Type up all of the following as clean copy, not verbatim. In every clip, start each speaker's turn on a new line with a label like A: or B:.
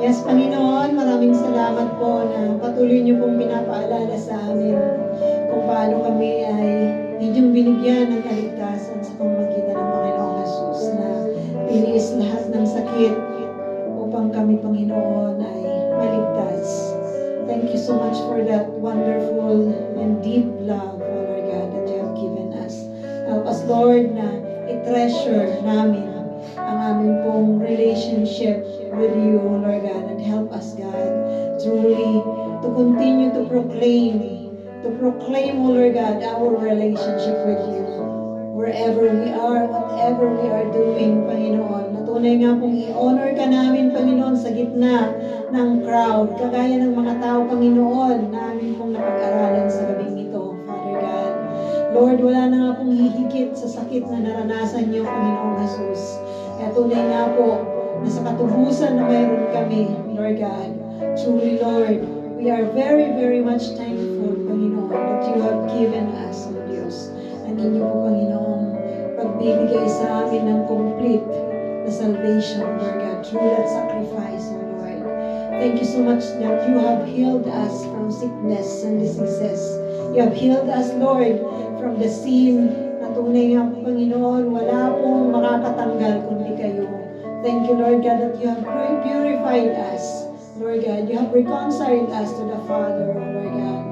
A: Yes, Panginoon, maraming salamat po na patuloy niyo pong pinapaalala sa amin kung paano kami ay inyong binigyan ng kaligtasan sa pamamagitan ng Panginoong Jesus na tiniis lahat ng sakit upang kami, Panginoon, ay maligtas. Thank you so much for that wonderful and deep love, O Lord God, that you have given us. Help us, Lord, na i-treasure namin ang aming pong relationship with you, Lord God, and help us, God, truly to continue to proclaim, O Lord God, our relationship with you. Wherever we are, whatever we are doing, Panginoon, natunay nga pong i-honor ka namin, Panginoon, sa gitna ng crowd, kagaya ng mga tao, Panginoon, namin pong napag-aralan sa gabing ito, Father God. Lord, wala na nga pong hihigit sa sakit na naranasan niyo, Panginoong Jesus. Kaya tunay nga po na sa katubusan na mayroon kami, Lord God, truly, Lord, we are very, very much thankful, Panginoon, that you have given us, O Diyos, ang inyo po, Panginoong pagbibigay sa amin ng complete na salvation, Lord God, through that sacrifice, O Lord. Thank you so much that you have healed us from sickness and diseases. You have healed us, Lord, from the sin na tunay nga, Panginoon, wala pong makakatanggal kundi kayo. Thank you, Lord God, that you have purified us. Lord God, you have reconciled us to the Father, O Lord God.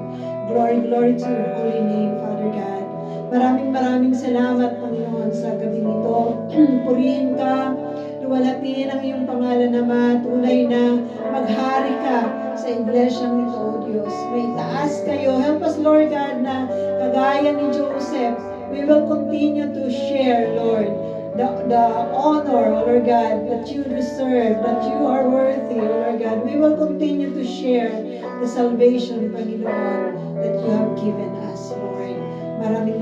A: Glory, glory to your holy name, Father God. Maraming salamat, Panginoon, sa gabing ito. Purihin ka, luwalhatiin ang iyong pangalan, Ama. Tunay na maghari ka sa iglesyang ito, O Diyos. May taas kayo. Help us, Lord God, na kagaya ni Joseph, we will continue to share, Lord, the honor, O Lord God, that you deserve, that you are worthy, O Lord God. We will continue to share the salvation, Panginoon, that you have given us, Lord. Maraming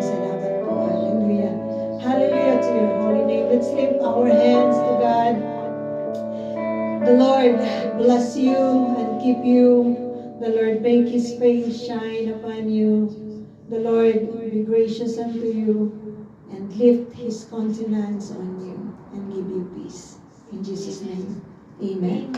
A: salamat po. Hallelujah. Hallelujah to your holy name. Let's lift our hands to God. The Lord bless you and keep you. The Lord make His face shine upon you. The Lord be gracious unto you and lift His countenance on you and give you peace. In Jesus' name, amen.